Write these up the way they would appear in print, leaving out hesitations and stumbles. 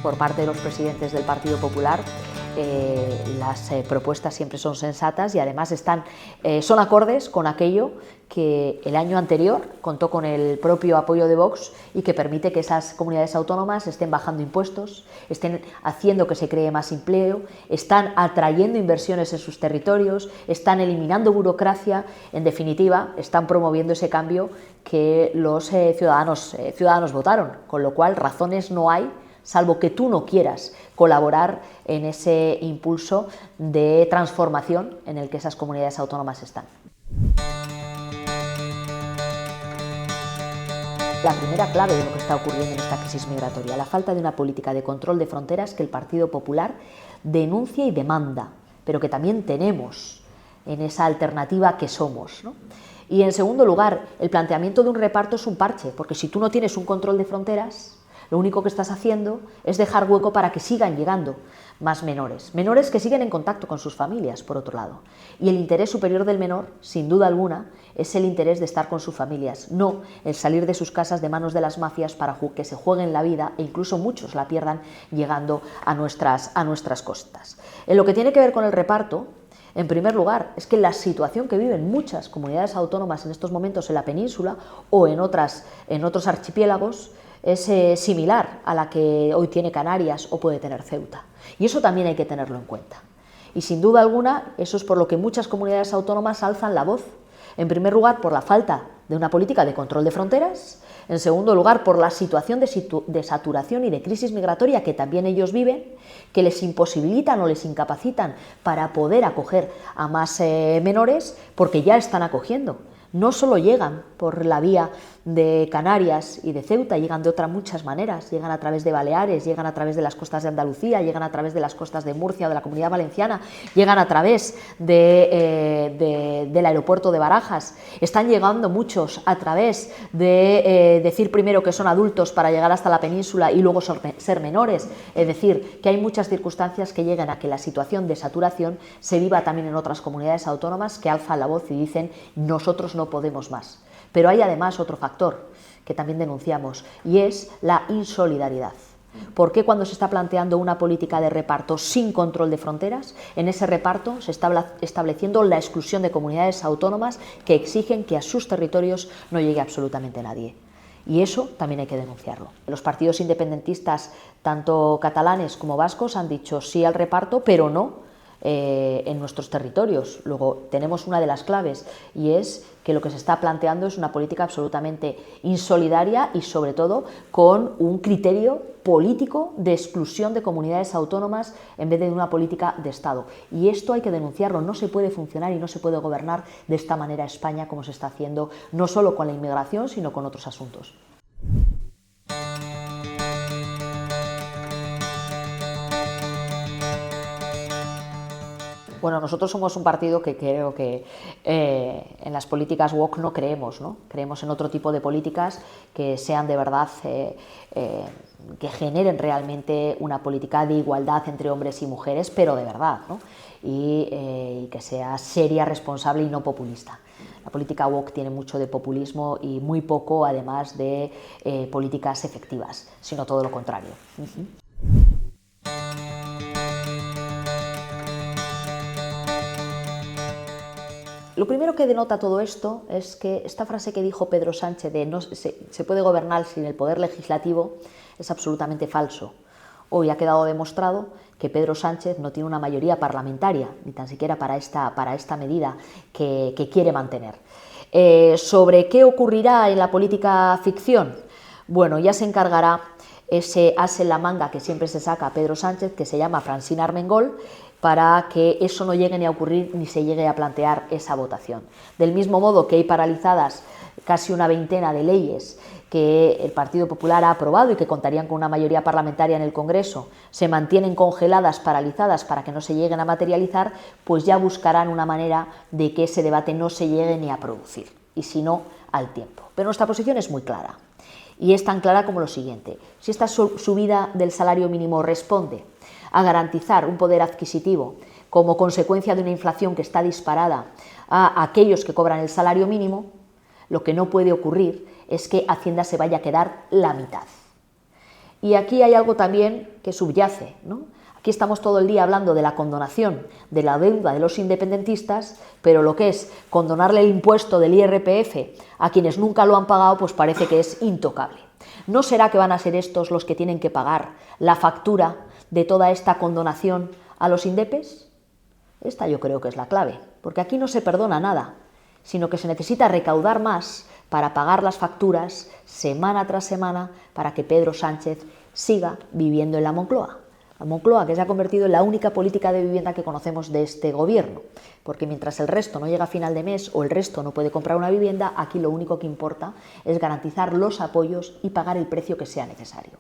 por parte de los presidentes del Partido Popular. Las propuestas siempre son sensatas y además son acordes con aquello que el año anterior contó con el propio apoyo de Vox y que permite que esas comunidades autónomas estén bajando impuestos, estén haciendo que se cree más empleo, están atrayendo inversiones en sus territorios, están eliminando burocracia, en definitiva, están promoviendo ese cambio que los ciudadanos votaron, con lo cual razones no hay, salvo que tú no quieras colaborar en ese impulso de transformación en el que esas comunidades autónomas están. La primera clave de lo que está ocurriendo en esta crisis migratoria, la falta de una política de control de fronteras que el Partido Popular denuncia y demanda, pero que también tenemos en esa alternativa que somos, ¿no? Y en segundo lugar, el planteamiento de un reparto es un parche, porque si tú no tienes un control de fronteras, lo único que estás haciendo es dejar hueco para que sigan llegando más menores que siguen en contacto con sus familias, por otro lado. Y el interés superior del menor, sin duda alguna, es el interés de estar con sus familias, no el salir de sus casas de manos de las mafias para que se jueguen la vida e incluso muchos la pierdan llegando a nuestras costas. En lo que tiene que ver con el reparto, en primer lugar, es que la situación que viven muchas comunidades autónomas en estos momentos en la península o en otros archipiélagos es similar a la que hoy tiene Canarias o puede tener Ceuta. Y eso también hay que tenerlo en cuenta. Y sin duda alguna, eso es por lo que muchas comunidades autónomas alzan la voz. En primer lugar, por la falta de una política de control de fronteras. En segundo lugar, por la situación de saturación y de crisis migratoria que también ellos viven, que les imposibilitan o les incapacitan para poder acoger a más menores, porque ya están acogiendo. No solo llegan por la vía de Canarias y de Ceuta, llegan de otras muchas maneras, llegan a través de Baleares, llegan a través de las costas de Andalucía, llegan a través de las costas de Murcia o de la Comunidad Valenciana, llegan a través del aeropuerto de Barajas, están llegando muchos a través de decir primero que son adultos para llegar hasta la península y luego ser menores, es decir, que hay muchas circunstancias que llegan a que la situación de saturación se viva también en otras comunidades autónomas que alzan la voz y dicen nosotros no podemos más. Pero hay además otro factor que también denunciamos y es la insolidaridad. ¿Por qué cuando se está planteando una política de reparto sin control de fronteras, en ese reparto se está estableciendo la exclusión de comunidades autónomas que exigen que a sus territorios no llegue absolutamente nadie? Y eso también hay que denunciarlo. Los partidos independentistas, tanto catalanes como vascos, han dicho sí al reparto, pero no en nuestros territorios. Luego tenemos una de las claves y es que lo que se está planteando es una política absolutamente insolidaria y sobre todo con un criterio político de exclusión de comunidades autónomas en vez de una política de Estado. Y esto hay que denunciarlo, no se puede funcionar y no se puede gobernar de esta manera España como se está haciendo no solo con la inmigración sino con otros asuntos. Bueno, nosotros somos un partido que creo que en las políticas woke no creemos, ¿no? Creemos en otro tipo de políticas que sean de verdad, que generen realmente una política de igualdad entre hombres y mujeres, pero de verdad, ¿no? Y que sea seria, responsable y no populista. La política woke tiene mucho de populismo y muy poco, además, de políticas efectivas, sino todo lo contrario. Lo primero que denota todo esto es que esta frase que dijo Pedro Sánchez de no se puede gobernar sin el poder legislativo es absolutamente falso. Hoy ha quedado demostrado que Pedro Sánchez no tiene una mayoría parlamentaria, ni tan siquiera para esta medida que quiere mantener. ¿Sobre qué ocurrirá en la política ficción? Bueno, ya se encargará ese as en la manga que siempre se saca a Pedro Sánchez, que se llama Francina Armengol, para que eso no llegue ni a ocurrir ni se llegue a plantear esa votación. Del mismo modo que hay paralizadas casi una veintena de leyes que el Partido Popular ha aprobado y que contarían con una mayoría parlamentaria en el Congreso, se mantienen congeladas, paralizadas para que no se lleguen a materializar, pues ya buscarán una manera de que ese debate no se llegue ni a producir, y si no, al tiempo. Pero nuestra posición es muy clara, y es tan clara como lo siguiente: si esta subida del salario mínimo responde a garantizar un poder adquisitivo como consecuencia de una inflación que está disparada a aquellos que cobran el salario mínimo, lo que no puede ocurrir es que Hacienda se vaya a quedar la mitad. Y aquí hay algo también que subyace, ¿no? Aquí estamos todo el día hablando de la condonación de la deuda de los independentistas, pero lo que es condonarle el impuesto del IRPF a quienes nunca lo han pagado, pues parece que es intocable. ¿No será que van a ser estos los que tienen que pagar la factura de toda esta condonación a los indepes? Esta yo creo que es la clave, porque aquí no se perdona nada, sino que se necesita recaudar más para pagar las facturas semana tras semana para que Pedro Sánchez siga viviendo en la Moncloa. La Moncloa, que se ha convertido en la única política de vivienda que conocemos de este gobierno, porque mientras el resto no llega a final de mes o el resto no puede comprar una vivienda, aquí lo único que importa es garantizar los apoyos y pagar el precio que sea necesario.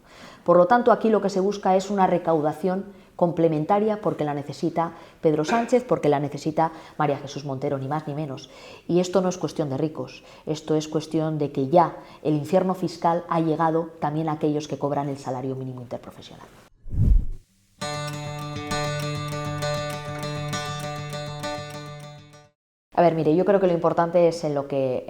Por lo tanto, aquí lo que se busca es una recaudación complementaria porque la necesita Pedro Sánchez, porque la necesita María Jesús Montero, ni más ni menos. Y esto no es cuestión de ricos, esto es cuestión de que ya el infierno fiscal ha llegado también a aquellos que cobran el salario mínimo interprofesional. A ver, mire, yo creo que lo importante es en lo que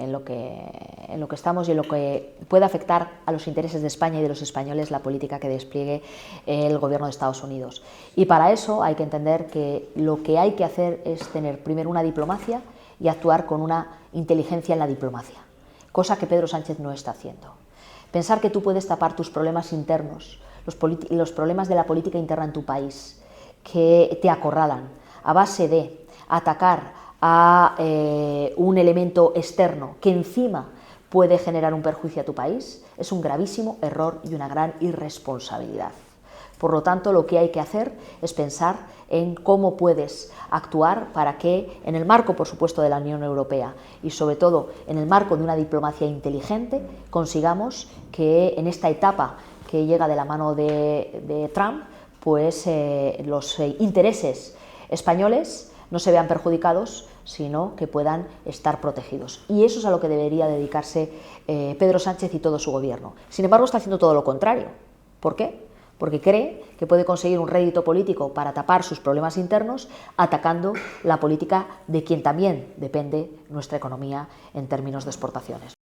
estamos y en lo que puede afectar a los intereses de España y de los españoles la política que despliegue el gobierno de Estados Unidos. Y para eso hay que entender que lo que hay que hacer es tener primero una diplomacia y actuar con una inteligencia en la diplomacia, cosa que Pedro Sánchez no está haciendo. Pensar que tú puedes tapar tus problemas internos, los problemas de la política interna en tu país, que te acorralan a base de atacar a un elemento externo que encima puede generar un perjuicio a tu país, es un gravísimo error y una gran irresponsabilidad. Por lo tanto, lo que hay que hacer es pensar en cómo puedes actuar para que, en el marco, por supuesto, de la Unión Europea y sobre todo en el marco de una diplomacia inteligente, consigamos que en esta etapa que llega de la mano de Trump, pues los intereses españoles no se vean perjudicados, sino que puedan estar protegidos. Y eso es a lo que debería dedicarse Pedro Sánchez y todo su gobierno. Sin embargo, está haciendo todo lo contrario. ¿Por qué? Porque cree que puede conseguir un rédito político para tapar sus problemas internos atacando la política de quien también depende nuestra economía en términos de exportaciones.